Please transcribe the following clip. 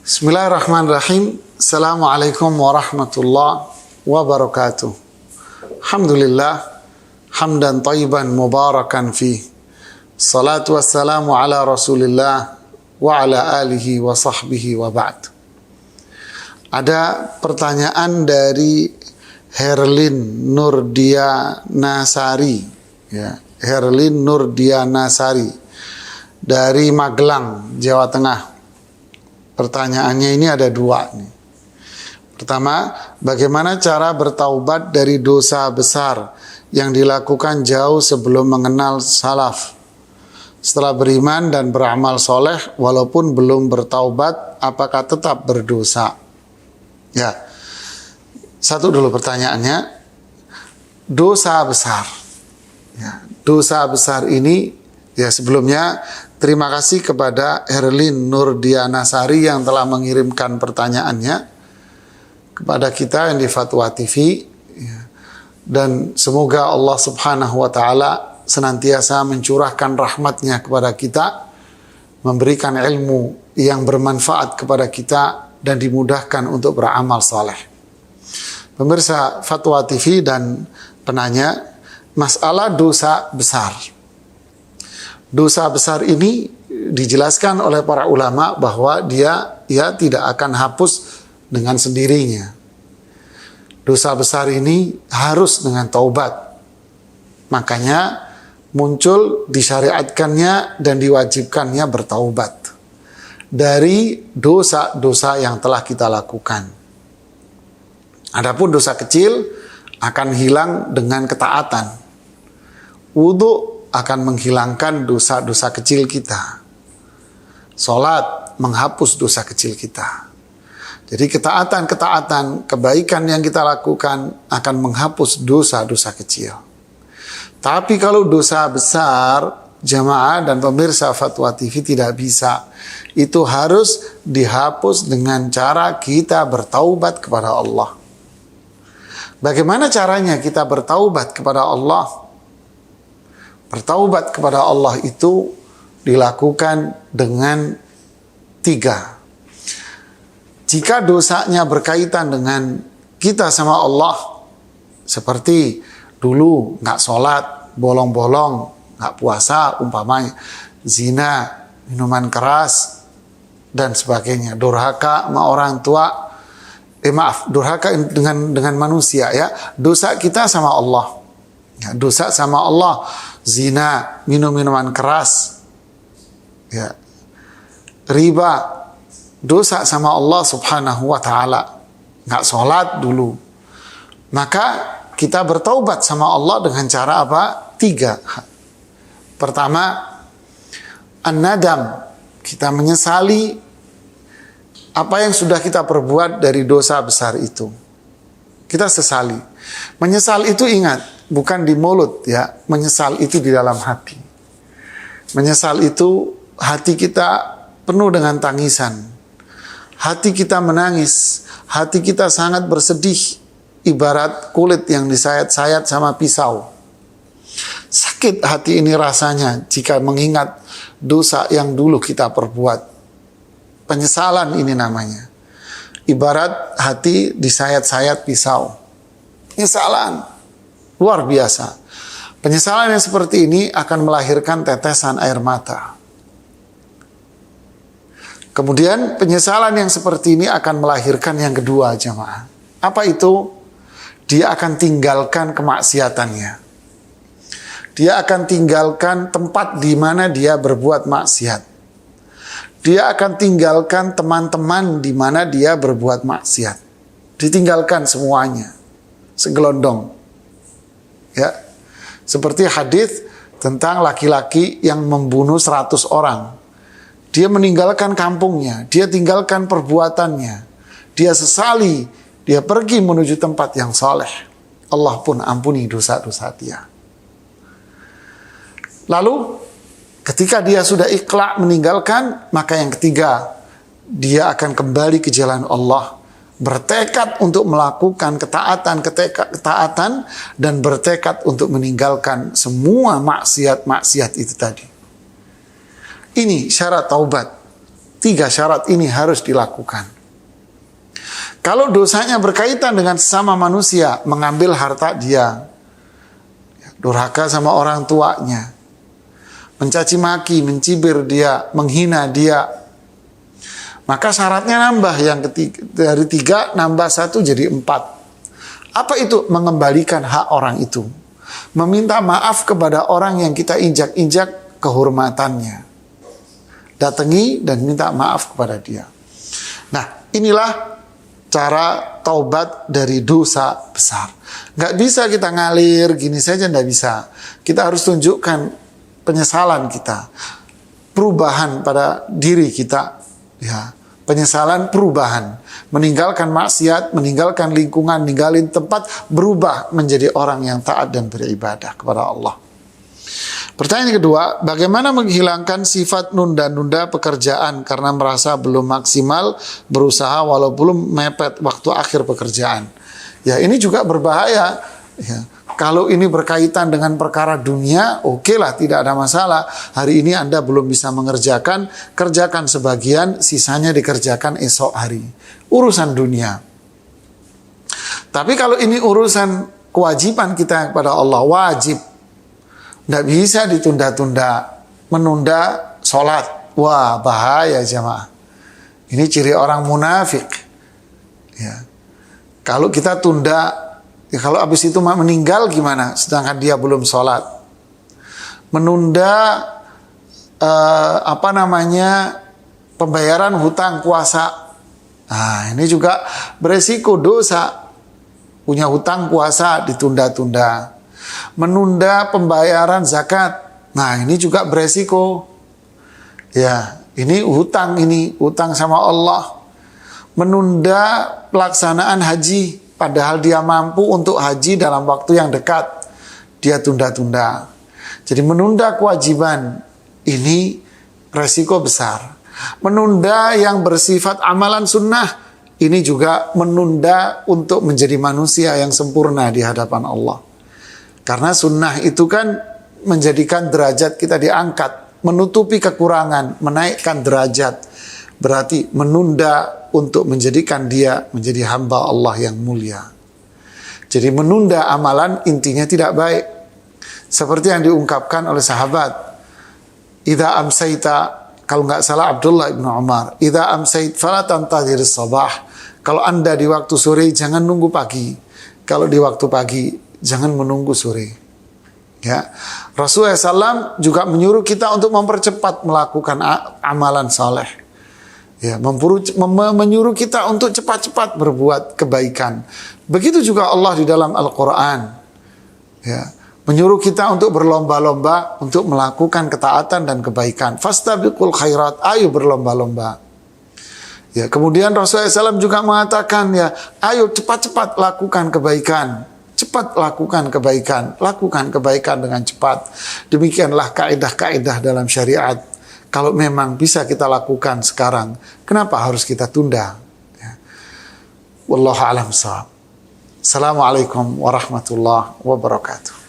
Bismillahirrahmanirrahim. Assalamualaikum warahmatullahi wabarakatuh. Alhamdulillah, hamdan tayyiban mubarakan fi. Salatu wassalamu ala Rasulillah wa ala alihi wa sahbihi wa ba'd. Ada pertanyaan dari Herlin Nurdianasari, ya, Herlin Nurdianasari dari Magelang, Jawa Tengah. Pertanyaannya ini ada dua nih. Pertama, bagaimana cara bertaubat dari dosa besar yang dilakukan jauh sebelum mengenal salaf? Setelah beriman dan beramal soleh, walaupun belum bertaubat, apakah tetap berdosa? Ya, satu dulu pertanyaannya. Dosa besar. Ya, dosa besar ini, ya sebelumnya terima kasih kepada Herlin Nurdianasari yang telah mengirimkan pertanyaannya kepada kita yang di Fatwa TV. Dan semoga Allah Subhanahu wa Ta'ala senantiasa mencurahkan rahmatnya kepada kita, memberikan ilmu yang bermanfaat kepada kita, dan dimudahkan untuk beramal saleh. Pemirsa Fatwa TV dan penanya, masalah dosa besar. Dosa besar ini dijelaskan oleh para ulama bahwa dia tidak akan hapus dengan sendirinya. Dosa besar ini harus dengan taubat. Makanya muncul disyariatkannya dan diwajibkannya bertaubat dari dosa-dosa yang telah kita lakukan. Adapun dosa kecil akan hilang dengan ketaatan. Wudu akan menghilangkan dosa-dosa kecil kita. Salat menghapus dosa kecil kita. Jadi ketaatan-ketaatan, kebaikan yang kita lakukan akan menghapus dosa-dosa kecil. Tapi kalau dosa besar, jamaah dan pemirsa Fatwa TV tidak bisa. Itu harus dihapus dengan cara kita bertaubat kepada Allah. Bagaimana caranya kita bertaubat kepada Allah? Bertaubat kepada Allah itu dilakukan dengan 3. Jika dosanya berkaitan dengan kita sama Allah, seperti dulu nggak sholat, bolong-bolong, nggak puasa, umpamanya zina, minuman keras, dan sebagainya, durhaka sama orang tua, durhaka dengan manusia, ya, dosa kita sama Allah, ya, dosa sama Allah, zina, minum minuman keras, ya, riba, dosa sama Allah Subhanahu wa Ta'ala, nggak sholat dulu. Maka kita bertaubat sama Allah dengan cara apa? 3. Pertama, an-nadam, kita menyesali apa yang sudah kita perbuat dari dosa besar itu. Kita sesali. Menyesal itu ingat, bukan di mulut, ya. Menyesal itu di dalam hati. Menyesal itu hati kita penuh dengan tangisan. Hati kita menangis, hati kita sangat bersedih, ibarat kulit yang disayat-sayat sama pisau. Sakit hati ini rasanya jika mengingat dosa yang dulu kita perbuat. Penyesalan ini namanya. Ibarat hati disayat-sayat pisau. Penyesalan luar biasa. Penyesalan yang seperti ini akan melahirkan tetesan air mata. Kemudian penyesalan yang seperti ini akan melahirkan yang kedua, jamaah. Apa itu? Dia akan tinggalkan kemaksiatannya. Dia akan tinggalkan tempat di mana dia berbuat maksiat. Dia akan tinggalkan teman-teman di mana dia berbuat maksiat. Ditinggalkan semuanya. Segelondong. Ya. Seperti hadis tentang laki-laki yang membunuh 100 orang. Dia meninggalkan kampungnya, dia tinggalkan perbuatannya, dia sesali, dia pergi menuju tempat yang saleh. Allah pun ampuni dosa-dosa dia. Lalu ketika dia sudah ikhlas meninggalkan, maka yang ketiga, dia akan kembali ke jalan Allah, bertekad untuk melakukan ketaatan dan bertekad untuk meninggalkan semua maksiat-maksiat itu tadi. Ini syarat taubat. 3 syarat ini harus dilakukan. Kalau dosanya berkaitan dengan sesama manusia, mengambil harta dia, durhaka sama orang tuanya, mencaci maki, mencibir dia, menghina dia, maka syaratnya nambah, yang ketiga, dari 3 nambah 1 jadi 4. Apa itu? Mengembalikan hak orang itu, meminta maaf kepada orang yang kita injak-injak kehormatannya, datangi dan minta maaf kepada dia. Nah, inilah cara taubat dari dosa besar. Nggak bisa kita ngalir gini saja, nggak bisa. Kita harus tunjukkan penyesalan kita, perubahan pada diri kita, ya, penyesalan perubahan, meninggalkan maksiat, meninggalkan lingkungan, ninggalin tempat, berubah menjadi orang yang taat dan beribadah kepada Allah. Pertanyaan kedua, bagaimana menghilangkan sifat nunda-nunda pekerjaan karena merasa belum maksimal berusaha walau belum mepet waktu akhir pekerjaan? Ya, ini juga berbahaya. Ya, kalau ini berkaitan dengan perkara dunia, oke lah, tidak ada masalah. Hari ini Anda belum bisa mengerjakan, kerjakan sebagian, sisanya dikerjakan esok hari. Urusan dunia. Tapi kalau ini urusan kewajiban kita kepada Allah, wajib. Tidak bisa ditunda-tunda. Menunda sholat. Wah, bahaya jamaah. Ini ciri orang munafik. Ya. Kalau kita tunda, ya kalau habis itu meninggal gimana? Sedangkan dia belum sholat. Menunda pembayaran hutang puasa. Nah, ini juga beresiko dosa. Punya hutang puasa ditunda-tunda. Menunda pembayaran zakat. Nah, ini juga beresiko. Ya, ini hutang sama Allah. Menunda pelaksanaan haji, padahal dia mampu untuk haji dalam waktu yang dekat, dia tunda-tunda. Jadi menunda kewajiban ini resiko besar. Menunda yang bersifat amalan sunnah, ini juga menunda untuk menjadi manusia yang sempurna di hadapan Allah. Karena sunnah itu kan menjadikan derajat kita diangkat, menutupi kekurangan, menaikkan derajat. Berarti menunda untuk menjadikan dia menjadi hamba Allah yang mulia. Jadi menunda amalan intinya tidak baik. Seperti yang diungkapkan oleh sahabat. Idza amsayta, kalau nggak salah Abdullah ibn Umar, idza amsayt fala tantadhiris sabah. Kalau Anda di waktu sore jangan nunggu pagi. Kalau di waktu pagi jangan menunggu sore. Ya, Rasulullah SAW juga menyuruh kita untuk mempercepat melakukan amalan saleh. Ya, menyuruh kita untuk cepat-cepat berbuat kebaikan. Begitu juga Allah di dalam Al-Quran. Ya, menyuruh kita untuk berlomba-lomba untuk melakukan ketaatan dan kebaikan. Fastabiqul khairat, ayo berlomba-lomba. Ya, kemudian Rasulullah SAW juga mengatakan, ya, ayo cepat-cepat lakukan kebaikan. Cepat lakukan kebaikan dengan cepat. Demikianlah kaidah-kaidah dalam syariat. Kalau memang bisa kita lakukan sekarang, kenapa harus kita tunda? Ya. Wallahu a'lam shawab. Assalamualaikum warahmatullahi wabarakatuh.